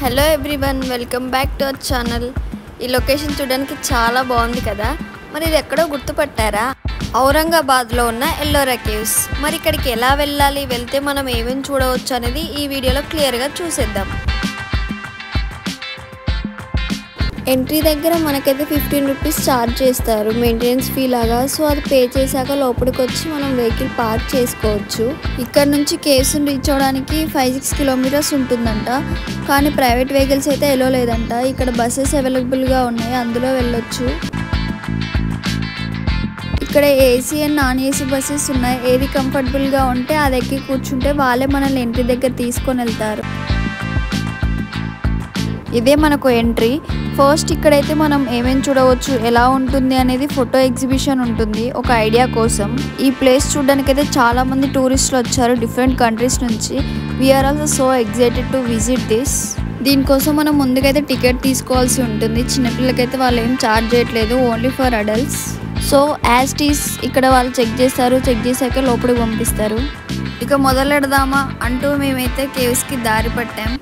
Hello everyone, welcome back to our channel. ఈ location చూడడానికి చాలా బాగుంది కదా. మరి ఇది ఎక్కడో గుర్తుపట్టారా? ఔరంగాబాద్లో ఉన్న ఎల్లోరా కేవ్స్. మరి ఇక్కడికి ఎలా వెళ్ళాలి, వెళ్తే మనం ఏమేమి చూడవచ్చు అనేది ఈ వీడియోలో క్లియర్గా చూసేద్దాం. ఎంట్రీ దగ్గర మనకైతే 15 రూపీస్ ఛార్జ్ చేస్తారు, మెయింటెనెన్స్ ఫీ లాగా. సో అది పే చేశాక లోపలికి వచ్చి మనం వెహికల్ పార్క్ చేసుకోవచ్చు. ఇక్కడ నుంచి కేవ్స్ని రీచ్ అవడానికి 5-6 కిలోమీటర్స్ ఉంటుందంట. కానీ ప్రైవేట్ వెహికల్స్ అయితే ఎలో లేదంట. ఇక్కడ బస్సెస్ అవైలబుల్గా ఉన్నాయి, అందులో వెళ్ళొచ్చు. ఇక్కడ AC and non AC buses ఉన్నాయి. ఏది కంఫర్టబుల్గా ఉంటే అది ఎక్కి కూర్చుంటే వాళ్ళే మనల్ని ఎంట్రీ దగ్గర తీసుకొని వెళ్తారు. ఇదే మనకు ఎంట్రీ. ఫస్ట్ ఇక్కడైతే మనం ఏమేమి చూడవచ్చు, ఎలా ఉంటుంది అనేది ఫోటో ఎగ్జిబిషన్ ఉంటుంది, ఒక ఐడియా కోసం. ఈ ప్లేస్ చూడడానికి అయితే చాలా మంది టూరిస్టులు వచ్చారు డిఫరెంట్ కంట్రీస్ నుంచి. We're also so excited to visit this. దీనికోసం మనం ముందుకైతే టికెట్ తీసుకోవాల్సి ఉంటుంది. చిన్నపిల్లలకైతే వాళ్ళు ఏం ఛార్జ్ చేయట్లేదు, only for adults. So as టీస్ ఇక్కడ వాళ్ళు చెక్ చేస్తారు, చెక్ చేశాక లోపలికి పంపిస్తారు. ఇక మొదలెడదామా అంటూ మేమైతే కేవ్స్కి దారి పట్టాం.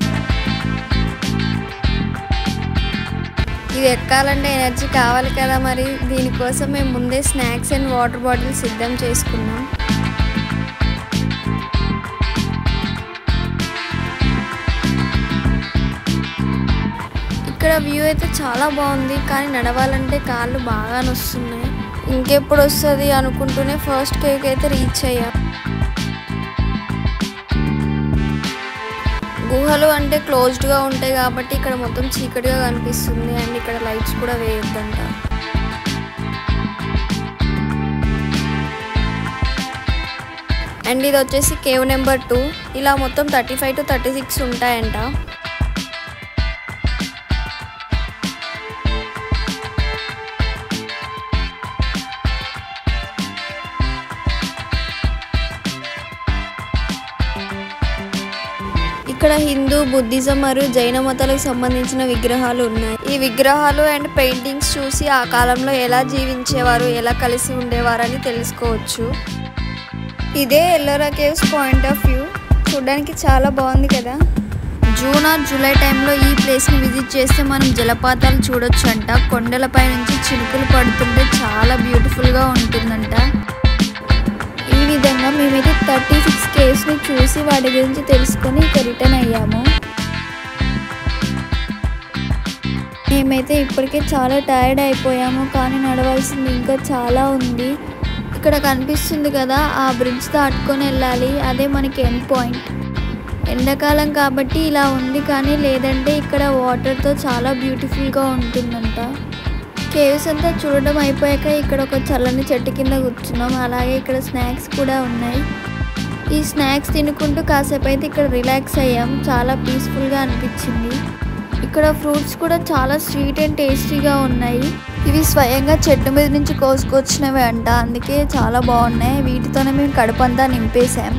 ఇది ఎక్కాలంటే ఎనర్జీ కావాలి కదా, మరి దీనికోసం మేము ముందే స్నాక్స్ అండ్ వాటర్ బాటిల్ సిద్ధం చేసుకున్నాం. ఇక్కడ వ్యూ అయితే చాలా బాగుంది, కానీ నడవాలంటే కాళ్ళు బాగా నొస్తున్నాయి. ఇంకెప్పుడు వస్తుంది అనుకుంటూనే ఫస్ట్ కేవ్కి అయితే రీచ్ అయ్యాం. గుహలు అంటే క్లోజ్డ్గా ఉంటాయి కాబట్టి ఇక్కడ మొత్తం చీకటిగా కనిపిస్తుంది. అండ్ ఇక్కడ లైట్స్ కూడా వేయొద్దంట. అండ్ ఇది వచ్చేసి కేవ్ నెంబర్ 2. ఇలా మొత్తం 35 to 36 ఉంటాయంట. ఇక్కడ హిందూ, బుద్ధిజం మరియు జైన మతాలకు సంబంధించిన విగ్రహాలు ఉన్నాయి. ఈ విగ్రహాలు అండ్ పెయింటింగ్స్ చూసి ఆ కాలంలో ఎలా జీవించేవారు, ఎలా కలిసి ఉండేవారు అని తెలుసుకోవచ్చు. ఇదే Ellora caves point of view. చూడడానికి చాలా బాగుంది కదా. జూన్ ఆర్ జూలై టైంలో ఈ ప్లేస్ని విజిట్ చేస్తే మనం జలపాతాలు చూడొచ్చు అంట. కొండలపై నుంచి చినుకులు పడుతుంటే చాలా బ్యూటిఫుల్గా ఉంటుందంట. ఈ విధంగా మేమైతే 36 కేవ్స్ని చూసి వాటి గురించి తెలుసుకొని ఇక రిటర్న్ అయ్యాము. మేమైతే ఇప్పటికే చాలా టైర్డ్ అయిపోయాము, కానీ నడవాల్సింది ఇంకా చాలా ఉంది. ఇక్కడ కనిపిస్తుంది కదా, ఆ బ్రిడ్జ్ దాటుకొని వెళ్ళాలి, అదే మనకి ఎండ్ పాయింట్. ఎండాకాలం కాబట్టి ఇలా ఉంది, కానీ లేదంటే ఇక్కడ వాటర్తో చాలా బ్యూటిఫుల్గా ఉంటుందంట. కేవ్స్ అంతా చూడడం అయిపోయాక ఇక్కడ ఒక చల్లని చెట్టు కింద కూర్చున్నాం. అలాగే ఇక్కడ స్నాక్స్ కూడా ఉన్నాయి. ఈ స్నాక్స్ తినుకుంటూ కాసేపు అయితే ఇక్కడ రిలాక్స్ అయ్యాం. చాలా పీస్ఫుల్గా అనిపించింది. ఇక్కడ ఫ్రూట్స్ కూడా చాలా స్వీట్ అండ్ టేస్టీగా ఉన్నాయి. ఇవి స్వయంగా చెట్టు మీద నుంచి కోసుకొచ్చినవి అంట, అందుకే చాలా బాగున్నాయి. వీటితోనే మేము కడుపంతా నింపేశాం.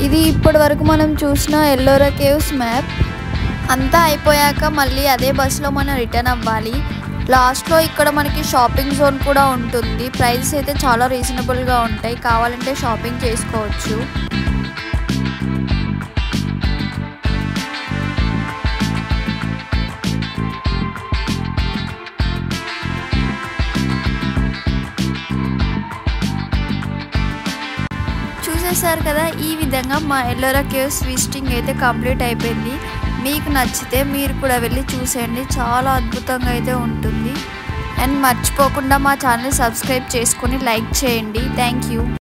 ఇది ఇప్పటి వరకు మనం చూసిన ఎల్లోరా కేవ్స్ మ్యాప్. అంతా అయిపోయాక మళ్ళీ అదే బస్సులో మనం రిటర్న్ అవ్వాలి. లాస్ట్లో ఇక్కడ మనకి షాపింగ్ జోన్ కూడా ఉంటుంది. ప్రైజెస్ అయితే చాలా రీజనబుల్గా ఉంటాయి, కావాలంటే షాపింగ్ చేసుకోవచ్చు. చూసేసారు కదా, ఈ విధంగా మా ఎల్లోరా కేవ్స్ విజిటింగ్ అయితే కంప్లీట్ అయిపోయింది. మీకు నచ్చితే మీరు కూడా వెళ్ళి చూసేయండి, చాలా అద్భుతంగా అయితే ఉంటుంది. అండ్ మర్చిపోకుండా మా ఛానల్ సబ్స్క్రైబ్ చేసుకొని లైక్ చేయండి. Thank you.